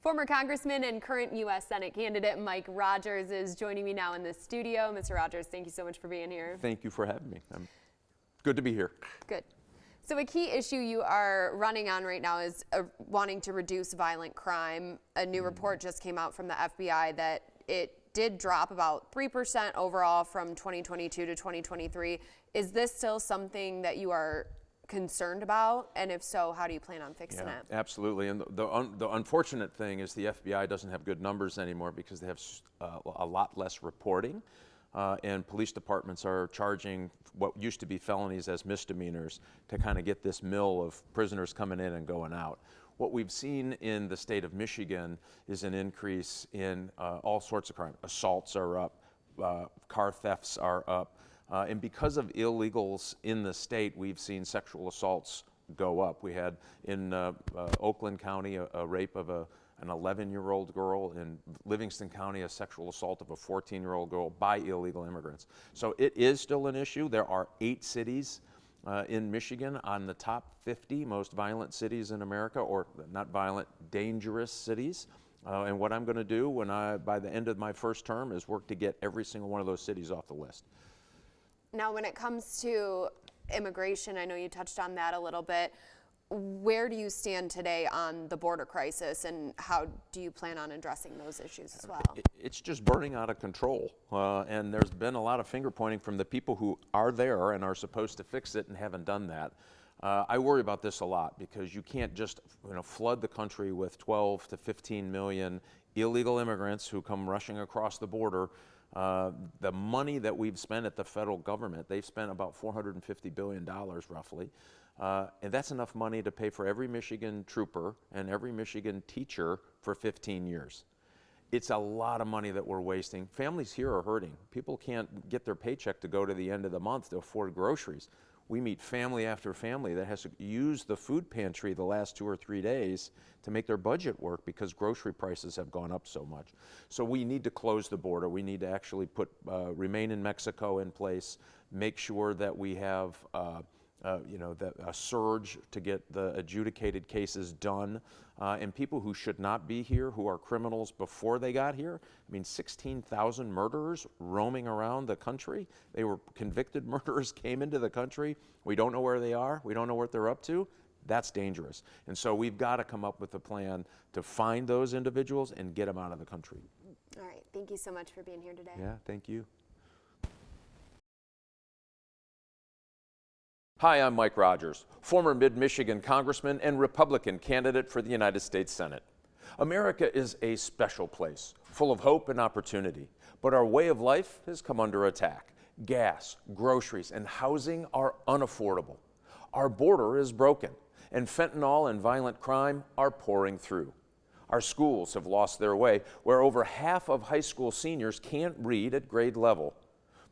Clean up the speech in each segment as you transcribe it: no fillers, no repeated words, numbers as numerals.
Former Congressman and current U.S. Senate candidate Mike Rogers is joining me now in the studio. Mr. Rogers, thank you so much for being here. Thank you for having me. Good to be here. Good. So a key issue you are running on right now is wanting to reduce violent crime. A new report just came out from the FBI that it did drop about 3% overall from 2022 to 2023. Is this still something that you are concerned about? And if so, how do you plan on fixing it? Absolutely. And the unfortunate thing is the FBI doesn't have good numbers anymore because they have a lot less reporting. And police departments are charging what used to be felonies as misdemeanors to kind of get this mill of prisoners coming in and going out. What we've seen in the state of Michigan is an increase in all sorts of crime. Assaults are up, car thefts are up, and because of illegals in the state, we've seen sexual assaults go up. We had in Oakland County a rape of an 11-year-old girl, in Livingston County a sexual assault of a 14-year-old girl by illegal immigrants. So it is still an issue. There are 8 cities in Michigan on the top 50 most violent cities in America, or not violent, dangerous cities. And what I'm going to do by the end of my first term is work to get every single one of those cities off the list. Now, when it comes to immigration, I know you touched on that a little bit. Where do you stand today on the border crisis, and how do you plan on addressing those issues as well? It's just burning out of control, and there's been a lot of finger pointing from the people who are there and are supposed to fix it and haven't done that. I worry about this a lot because you can't just flood the country with 12 to 15 million illegal immigrants who come rushing across the border. The money that we've spent at the federal government, they've spent about $450 billion roughly. And that's enough money to pay for every Michigan trooper and every Michigan teacher for 15 years. It's a lot of money that we're wasting. Families here are hurting. People can't get their paycheck to go to the end of the month to afford groceries. We meet family after family that has to use the food pantry the last 2 or 3 days to make their budget work because grocery prices have gone up so much. So we need to close the border. We need to actually put Remain in Mexico in place, make sure that we have a surge to get the adjudicated cases done, and people who should not be here, who are criminals before they got here. I mean, 16,000 murderers roaming around the country. They were convicted murderers, came into the country. We don't know where they are. We don't know what they're up to. That's dangerous. And so we've got to come up with a plan to find those individuals and get them out of the country. All right. Thank you so much for being here today. Yeah, thank you. Hi, I'm Mike Rogers, former Mid-Michigan Congressman and Republican candidate for the United States Senate. America is a special place, full of hope and opportunity, but our way of life has come under attack. Gas, groceries, and housing are unaffordable. Our border is broken, and fentanyl and violent crime are pouring through. Our schools have lost their way, where over half of high school seniors can't read at grade level.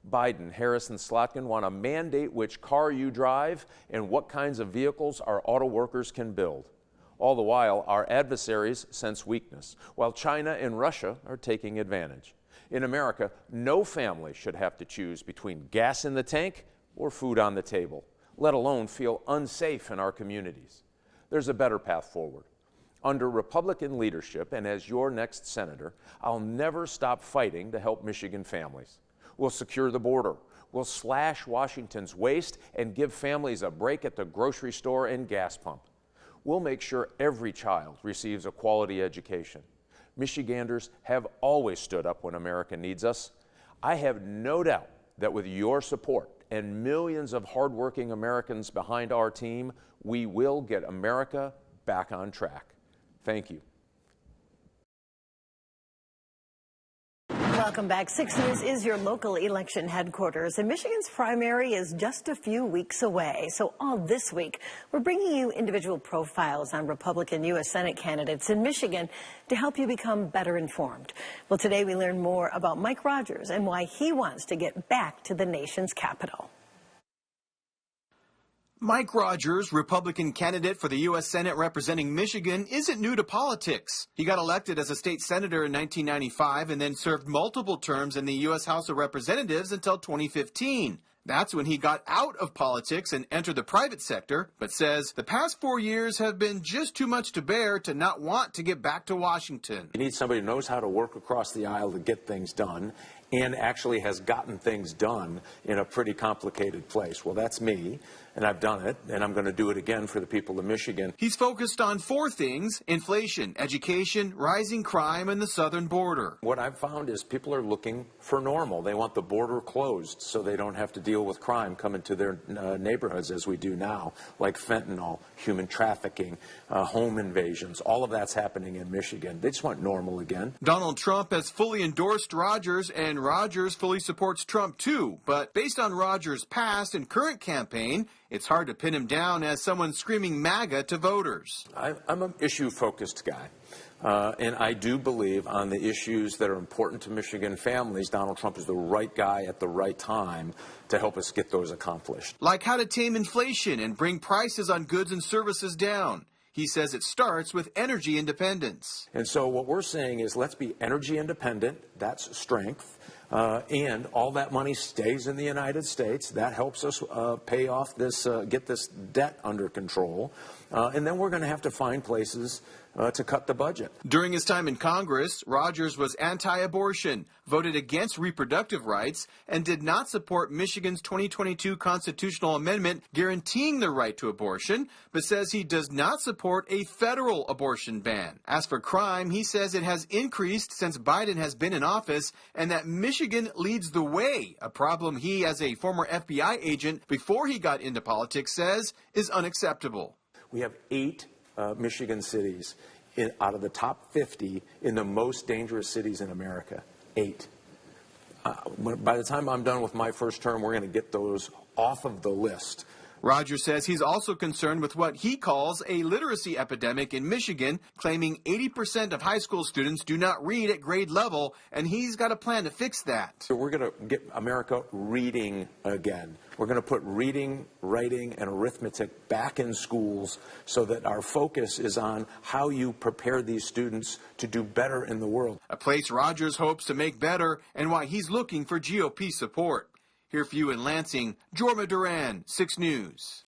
Biden, Harris, and Slotkin want to mandate which car you drive and what kinds of vehicles our auto workers can build. All the while, our adversaries sense weakness, while China and Russia are taking advantage. In America, no family should have to choose between gas in the tank or food on the table, let alone feel unsafe in our communities. There's a better path forward. Under Republican leadership and as your next senator, I'll never stop fighting to help Michigan families. We'll secure the border. We'll slash Washington's waste and give families a break at the grocery store and gas pump. We'll make sure every child receives a quality education. Michiganders have always stood up when America needs us. I have no doubt that with your support and millions of hardworking Americans behind our team, we will get America back on track. Thank you. Welcome back. 6 News is your local election headquarters, and Michigan's primary is just a few weeks away. So all this week, we're bringing you individual profiles on Republican U.S. Senate candidates in Michigan to help you become better informed. Well, today we learn more about Mike Rogers and why he wants to get back to the nation's capital. Mike Rogers, Republican candidate for the U.S. Senate representing Michigan, isn't new to politics. He got elected as a state senator in 1995 and then served multiple terms in the U.S. House of Representatives until 2015. That's when he got out of politics and entered the private sector, but says the past 4 years have been just too much to bear to not want to get back to Washington. You need somebody who knows how to work across the aisle to get things done and actually has gotten things done in a pretty complicated place. Well, that's me, and I've done it, and I'm going to do it again for the people of Michigan. He's focused on 4 things: inflation, education, rising crime, and the southern border. What I've found is people are looking for normal. They want the border closed so they don't have to deal with crime coming to their neighborhoods as we do now, like fentanyl, human trafficking, home invasions. All of that's happening in Michigan. They just want normal again. Donald Trump has fully endorsed Rogers, and Rogers fully supports Trump too. But based on Rogers' past and current campaign, it's hard to pin him down as someone screaming MAGA to voters. I'm an issue-focused guy. And I do believe on the issues that are important to Michigan families, Donald Trump is the right guy at the right time to help us get those accomplished. Like how to tame inflation and bring prices on goods and services down. He says it starts with energy independence. And so what we're saying is let's be energy independent. That's strength. And all that money stays in the United States. That helps us pay off this, get this debt under control. And then we're going to have to find places to cut the budget. During his time in Congress, Rogers was anti-abortion, voted against reproductive rights, and did not support Michigan's 2022 constitutional amendment guaranteeing the right to abortion, but says he does not support a federal abortion ban. As for crime, he says it has increased since Biden has been in office and that Michigan leads the way, a problem he, as a former FBI agent before he got into politics, says is unacceptable. We have 8 Michigan cities out of the top 50 in the most dangerous cities in America. 8. By the time I'm done with my first term, we're going to get those off of the list. Rogers says he's also concerned with what he calls a literacy epidemic in Michigan, claiming 80% of high school students do not read at grade level, and he's got a plan to fix that. So we're going to get America reading again. We're going to put reading, writing, and arithmetic back in schools so that our focus is on how you prepare these students to do better in the world. A place Rogers hopes to make better and why he's looking for GOP support. Here for you in Lansing, Jorma Duran, 6 News.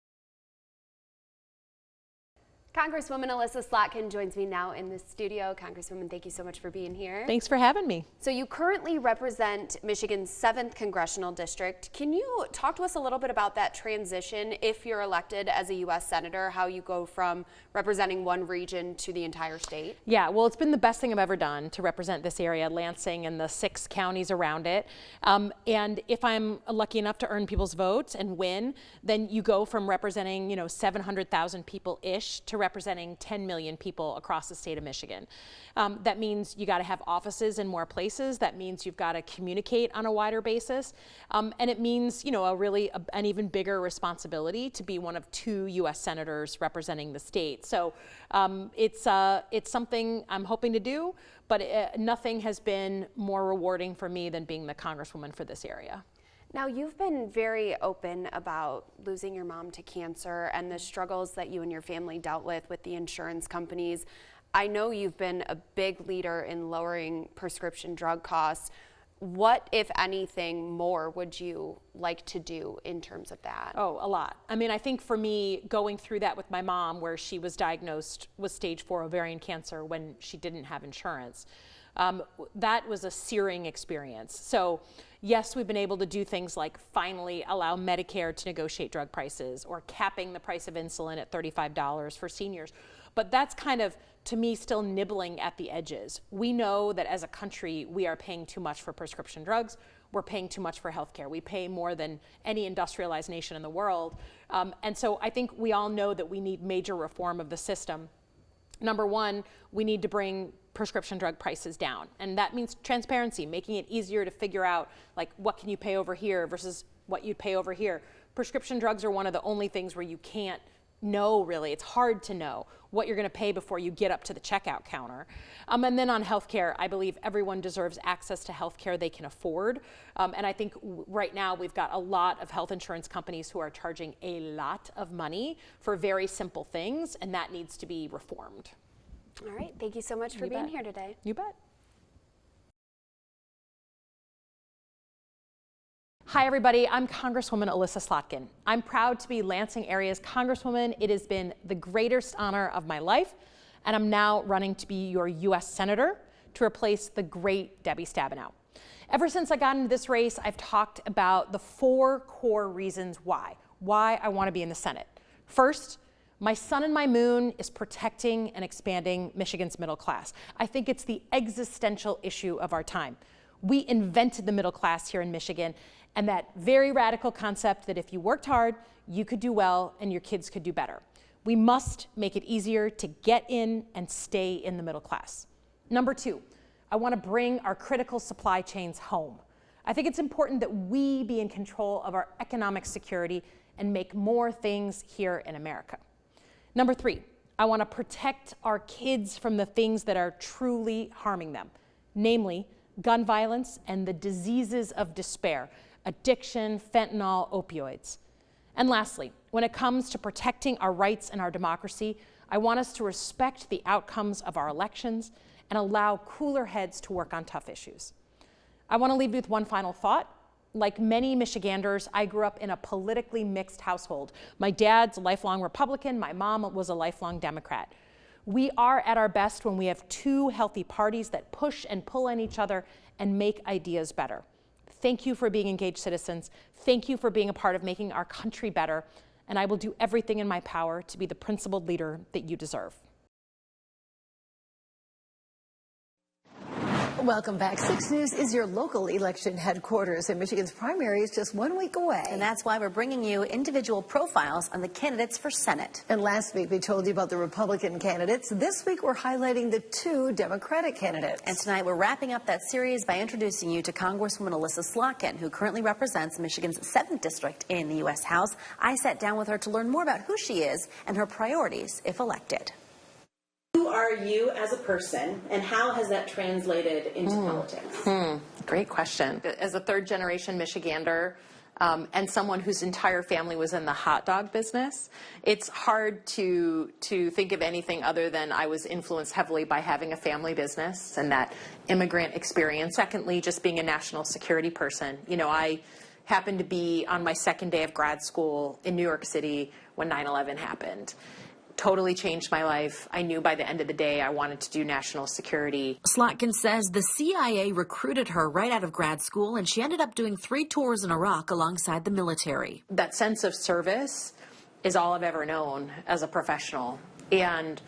Congresswoman Alyssa Slotkin joins me now in the studio. Congresswoman, thank you so much for being here. Thanks for having me. So you currently represent Michigan's 7th congressional district. Can you talk to us a little bit about that transition if you're elected as a U.S. Senator, how you go from representing one region to the entire state? Yeah, well, it's been the best thing I've ever done to represent this area, Lansing and the 6 counties around it. And if I'm lucky enough to earn people's votes and win, then you go from representing, 700,000 people-ish to representing 10 million people across the state of Michigan. That means you got to have offices in more places. That means you've got to communicate on a wider basis. And it means, an even bigger responsibility to be one of 2 U.S. senators representing the state. So it's something I'm hoping to do, but nothing has been more rewarding for me than being the congresswoman for this area. Now, you've been very open about losing your mom to cancer and the struggles that you and your family dealt with the insurance companies. I know you've been a big leader in lowering prescription drug costs. What, if anything, more would you like to do in terms of that? Oh, a lot. I mean, I think for me, going through that with my mom, where she was diagnosed with stage 4 ovarian cancer when she didn't have insurance, that was a searing experience. So yes, we've been able to do things like finally allow Medicare to negotiate drug prices or capping the price of insulin at $35 for seniors. But that's kind of, to me, still nibbling at the edges. We know that as a country, we are paying too much for prescription drugs. We're paying too much for healthcare. We pay more than any industrialized nation in the world. And so I think we all know that we need major reform of the system. Number one, we need to bring prescription drug prices down. And that means transparency, making it easier to figure out, like, what can you pay over here versus what you'd pay over here. Prescription drugs are one of the only things where you can't know, really. It's hard to know what you're going to pay before you get up to the checkout counter. And then on healthcare, I believe everyone deserves access to healthcare they can afford. And I think right now we've got a lot of health insurance companies who are charging a lot of money for very simple things, and that needs to be reformed. All right. Thank you so much for being here today. You bet. Hi, everybody. I'm Congresswoman Alyssa Slotkin. I'm proud to be Lansing area's Congresswoman. It has been the greatest honor of my life, and I'm now running to be your U.S. Senator to replace the great Debbie Stabenow. Ever since I got into this race, I've talked about the 4 core reasons why I want to be in the Senate. First, my sun and my moon is protecting and expanding Michigan's middle class. I think it's the existential issue of our time. We invented the middle class here in Michigan, and that very radical concept that if you worked hard, you could do well and your kids could do better. We must make it easier to get in and stay in the middle class. Number 2, I want to bring our critical supply chains home. I think it's important that we be in control of our economic security and make more things here in America. Number 3, I want to protect our kids from the things that are truly harming them, namely gun violence and the diseases of despair, addiction, fentanyl, opioids. And lastly, when it comes to protecting our rights and our democracy, I want us to respect the outcomes of our elections and allow cooler heads to work on tough issues. I want to leave you with one final thought. Like many Michiganders, I grew up in a politically mixed household. My dad's a lifelong Republican, my mom was a lifelong Democrat. We are at our best when we have 2 healthy parties that push and pull on each other and make ideas better. Thank you for being engaged citizens. Thank you for being a part of making our country better. And I will do everything in my power to be the principled leader that you deserve. Welcome back. 6 News is your local election headquarters, and Michigan's primary is just 1 week away. And that's why we're bringing you individual profiles on the candidates for Senate. And last week we told you about the Republican candidates. This week we're highlighting the 2 Democratic candidates. And tonight we're wrapping up that series by introducing you to Congresswoman Alyssa Slotkin, who currently represents Michigan's 7th district in the U.S. House. I sat down with her to learn more about who she is and her priorities if elected. Who are you as a person, and how has that translated into politics? Great question. As a 3rd-generation Michigander and someone whose entire family was in the hot dog business, it's hard to think of anything other than I was influenced heavily by having a family business and that immigrant experience. Secondly, just being a national security person. You know, I happened to be on my 2nd day of grad school in New York City when 9/11 happened. Totally changed my life. I knew by the end of the day I wanted to do national security. Slotkin says the CIA recruited her right out of grad school, and she ended up doing 3 tours in Iraq alongside the military. That sense of service is all I've ever known as a professional. And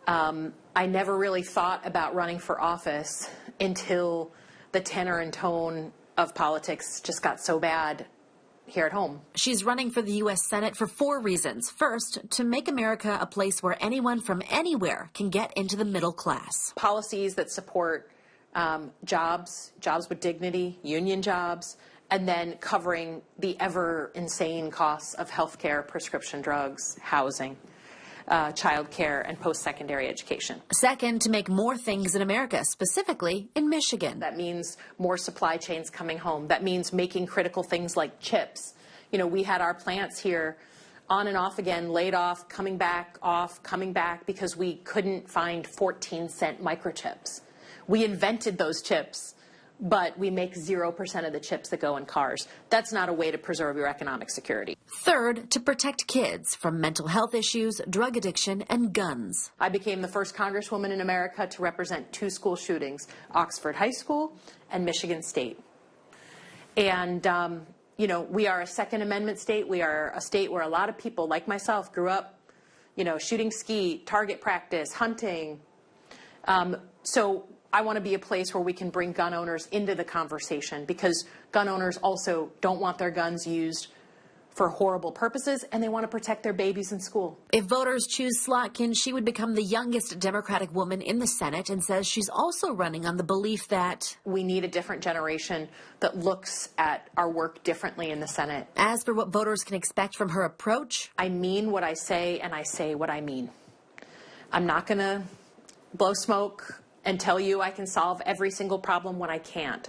I never really thought about running for office until the tenor and tone of politics just got so bad here at home. She's running for the U.S. Senate for 4 reasons. First, to make America a place where anyone from anywhere can get into the middle class. Policies that support jobs with dignity, union jobs, and then covering the ever insane costs of healthcare, prescription drugs, housing, childcare, and post-secondary education. Second, to make more things in America, specifically in Michigan. That means more supply chains coming home. That means making critical things like chips. You know, we had our plants here on and off again, laid off, coming back, off, coming back, because we couldn't find 14-cent microchips. We invented those chips, but we make 0% of the chips that go in cars. That's not a way to preserve your economic security. Third, to protect kids from mental health issues, drug addiction, and guns. I became the first Congresswoman in America to represent 2 school shootings, Oxford High School and Michigan State. And, you know, we are a Second Amendment state. We are a state where a lot of people, like myself, grew up, you know, shooting skeet, target practice, hunting. So I want to be a place where we can bring gun owners into the conversation, because gun owners also don't want their guns used for horrible purposes, and they want to protect their babies in school. If voters choose Slotkin, she would become the youngest Democratic woman in the Senate, and says she's also running on the belief that we need a different generation that looks at our work differently in the Senate. As for what voters can expect from her approach, I mean what I say, and I say what I mean. I'm not going to blow smoke and tell you I can solve every single problem when I can't.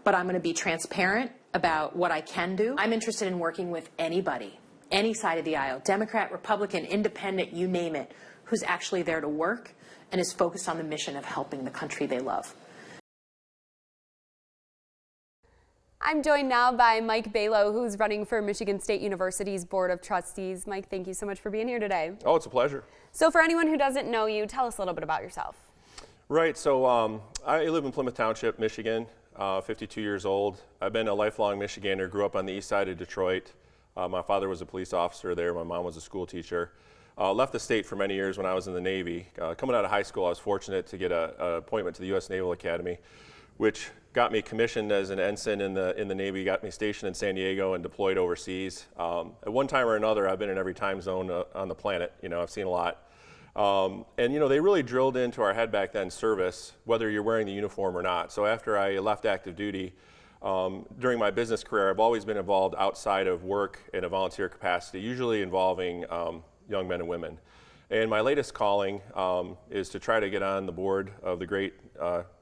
But I'm going to be transparent about what I can do. I'm interested in working with anybody, any side of the aisle, Democrat, Republican, independent, you name it, who's actually there to work and is focused on the mission of helping the country they love. I'm joined now by Mike Balo, who's running for Michigan State University's Board of Trustees. Mike, thank you so much for being here today. Oh, it's a pleasure. So for anyone who doesn't know you, tell us a little bit about yourself. Right, so I live in Plymouth Township, Michigan, 52 years old. I've been a lifelong Michigander, grew up on the east side of Detroit. My father was a police officer there, my mom was a school teacher. Left the state for many years when I was in the Navy. Coming out of high school, I was fortunate to get an appointment to the U.S. Naval Academy, which got me commissioned as an ensign in the Navy, got me stationed in San Diego and deployed overseas. At one time or another, I've been in every time zone on the planet. You know, I've seen a lot. And you know, they really drilled into our head back then service, whether you're wearing the uniform or not. So after I left active duty, during my business career, I've always been involved outside of work in a volunteer capacity, usually involving young men and women. And my latest calling is to try to get on the board of the great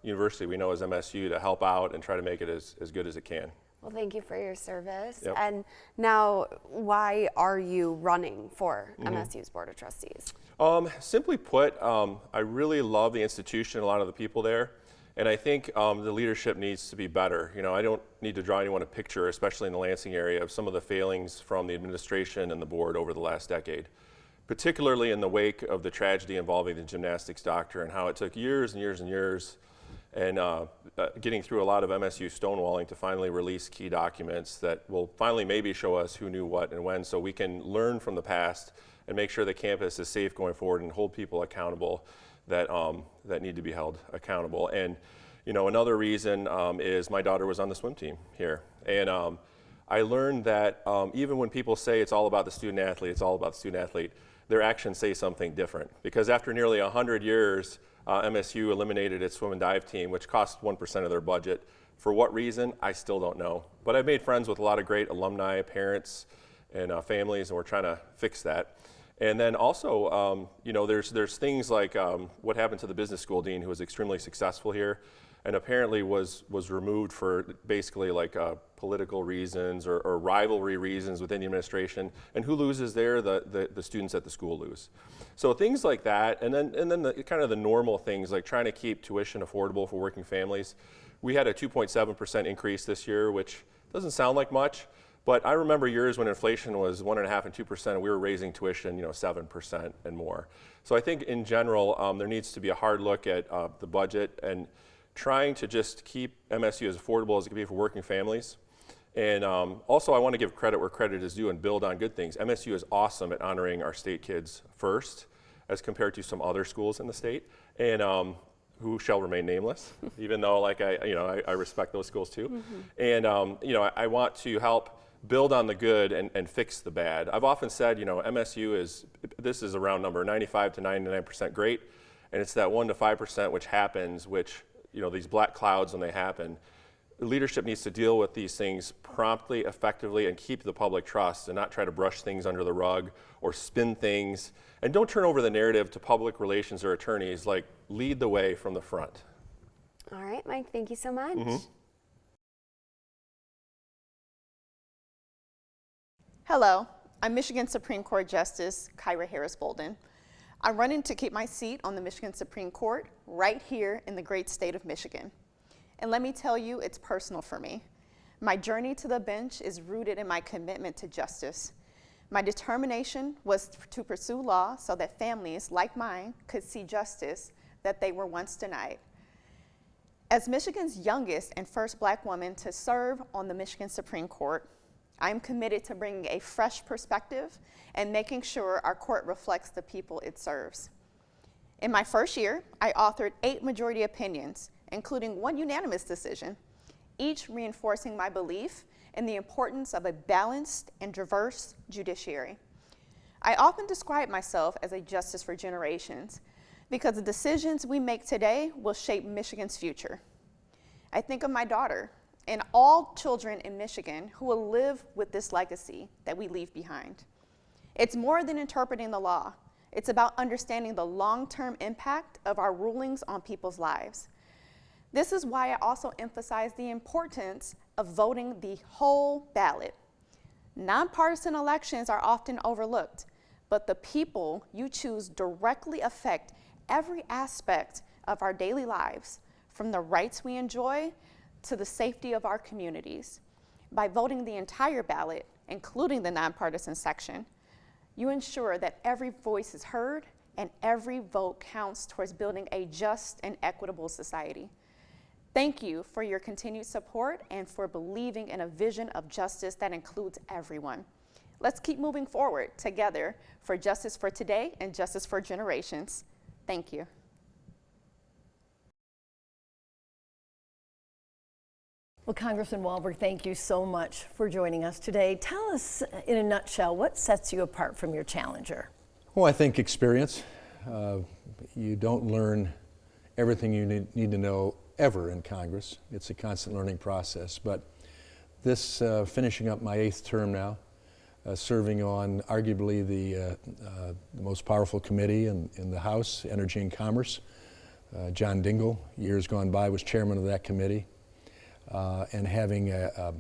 university we know as MSU to help out and try to make it as good as it can. Well, thank you for your service. Yep. And now, why are you running for MSU's Board of Trustees? Simply put, I really love the institution, a lot of the people there, and I think the leadership needs to be better. You know, I don't need to draw anyone a picture, especially in the Lansing area, of some of the failings from the administration and the board over the last decade, particularly in the wake of the tragedy involving the gymnastics doctor and how it took years and years and years and getting through a lot of MSU stonewalling to finally release key documents that will finally maybe show us who knew what and when, so we can learn from the past and make sure the campus is safe going forward and hold people accountable that need to be held accountable. And you know, another reason is my daughter was on the swim team here, and I learned that even when people say it's all about the student athlete, it's all about the student athlete, their actions say something different. Because after nearly 100 years, MSU eliminated its swim and dive team, which cost 1% of their budget. For what reason, I still don't know. But I've made friends with a lot of great alumni, parents, and families, and we're trying to fix that. And then also, you know, there's things like what happened to the business school dean, who was extremely successful here, and apparently was removed for basically like political reasons or rivalry reasons within the administration. And who loses there? The students at the school lose. So things like that, and then the kind of the normal things like trying to keep tuition affordable for working families. We had a 2.7% increase this year, which doesn't sound like much, but I remember years when inflation was 1.5% and 2%, and we were raising tuition, you know, 7% and more. So I think in general, there needs to be a hard look at the budget and trying to just keep MSU as affordable as it can be for working families. And also, I want to give credit where credit is due and build on good things. MSU is awesome at honoring our state kids first, as compared to some other schools in the state, and who shall remain nameless, even though, like, I respect those schools too. And you know, I want to help build on the good and fix the bad. I've often said, you know, MSU this is a round number, 95 to 99% great, and it's that 1 to 5% which happens, which, you know, these black clouds when they happen. Leadership needs to deal with these things promptly, effectively, and keep the public trust and not try to brush things under the rug or spin things. And don't turn over the narrative to public relations or attorneys. Like, lead the way from the front. All right, Mike, thank you so much. Hello, I'm Michigan Supreme Court Justice Kyra Harris Bolden. I'm running to keep my seat on the Michigan Supreme Court right here in the great state of Michigan. And let me tell you, it's personal for me. My journey to the bench is rooted in my commitment to justice. My determination was to pursue law so that families like mine could see justice that they were once denied. As Michigan's youngest and first Black woman to serve on the Michigan Supreme Court, I am committed to bringing a fresh perspective and making sure our court reflects the people it serves. In my first year, I authored 8 majority opinions, including 1 unanimous decision, each reinforcing my belief in the importance of a balanced and diverse judiciary. I often describe myself as a justice for generations because the decisions we make today will shape Michigan's future. I think of my daughter and all children in Michigan who will live with this legacy that we leave behind. It's more than interpreting the law. It's about understanding the long-term impact of our rulings on people's lives. This is why I also emphasize the importance of voting the whole ballot. Nonpartisan elections are often overlooked, but the people you choose directly affect every aspect of our daily lives, from the rights we enjoy to the safety of our communities. By voting the entire ballot, including the nonpartisan section, you ensure that every voice is heard and every vote counts towards building a just and equitable society. Thank you for your continued support and for believing in a vision of justice that includes everyone. Let's keep moving forward together for justice for today and justice for generations. Thank you. Well, Congressman Walberg, thank you so much for joining us today. Tell us, in a nutshell, what sets you apart from your challenger? Well, I think experience. You don't learn everything you need to know ever in Congress. It's a constant learning process. But this, finishing up my 8th term now, serving on arguably the most powerful committee in the House, Energy and Commerce. John Dingell, years gone by, was chairman of that committee. And having a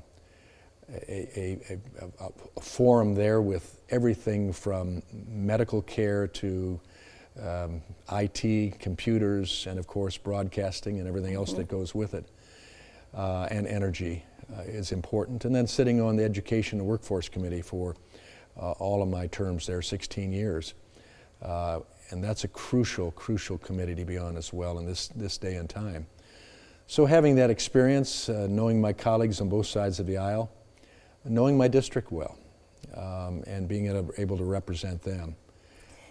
forum there with everything from medical care to IT, computers, and of course broadcasting and everything else that goes with it, and energy is important. And then sitting on the Education and Workforce Committee for all of my terms there, 16 years. And that's a crucial committee to be on as well in this day and time. So having that experience, knowing my colleagues on both sides of the aisle, knowing my district well, and being able to represent them.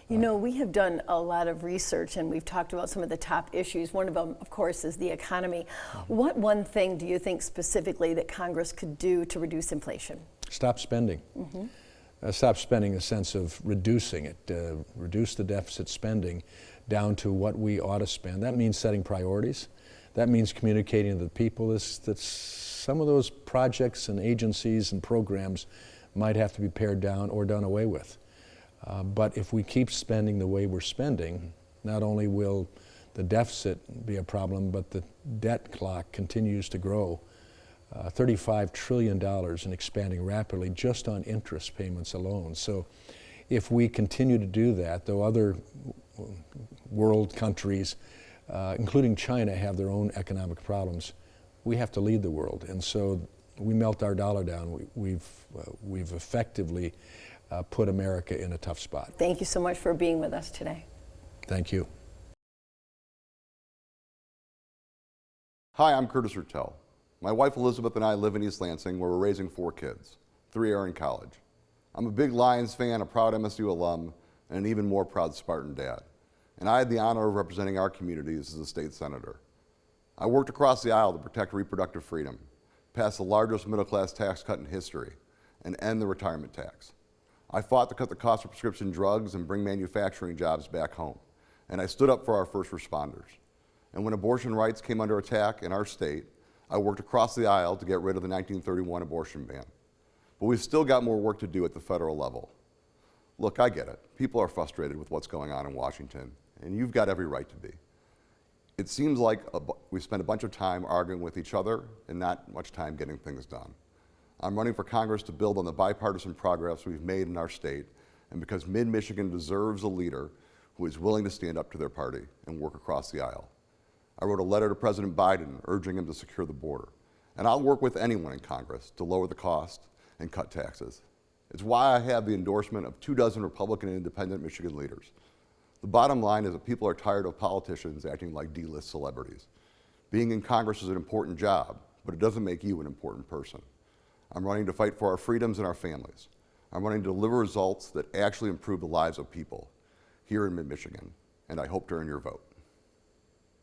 You know, we have done a lot of research and we've talked about some of the top issues. One of them, of course, is the economy. What one thing do you think specifically that Congress could do to reduce inflation? Stop spending. Stop spending in the sense of reducing it, reduce the deficit spending down to what we ought to spend. That means setting priorities. That means communicating to the people that some of those projects and agencies and programs might have to be pared down or done away with. But if we keep spending the way we're spending, not only will the deficit be a problem, but the debt clock continues to grow. $35 trillion and expanding rapidly just on interest payments alone. So if we continue to do that, though other world countries including China, have their own economic problems, we have to lead the world. And so we melt our dollar down. We've effectively put America in a tough spot. Thank you so much for being with us today. Thank you. Hi, I'm Curtis Ruttell. My wife Elizabeth and I live in East Lansing, where we're raising 4 kids. 3 are in college. I'm a big Lions fan, a proud MSU alum, and an even more proud Spartan dad. And I had the honor of representing our communities as a state senator. I worked across the aisle to protect reproductive freedom, pass the largest middle-class tax cut in history, and end the retirement tax. I fought to cut the cost of prescription drugs and bring manufacturing jobs back home. And I stood up for our first responders. And when abortion rights came under attack in our state, I worked across the aisle to get rid of the 1931 abortion ban. But we've still got more work to do at the federal level. Look, I get it. People are frustrated with what's going on in Washington, and you've got every right to be. It seems like we spend a bunch of time arguing with each other and not much time getting things done. I'm running for Congress to build on the bipartisan progress we've made in our state, and because Mid-Michigan deserves a leader who is willing to stand up to their party and work across the aisle. I wrote a letter to President Biden urging him to secure the border, and I'll work with anyone in Congress to lower the cost and cut taxes. It's why I have the endorsement of 24 Republican and independent Michigan leaders. The bottom line is that people are tired of politicians acting like D-list celebrities. Being in Congress is an important job, but it doesn't make you an important person. I'm running to fight for our freedoms and our families. I'm running to deliver results that actually improve the lives of people here in Mid-Michigan, and I hope to earn your vote.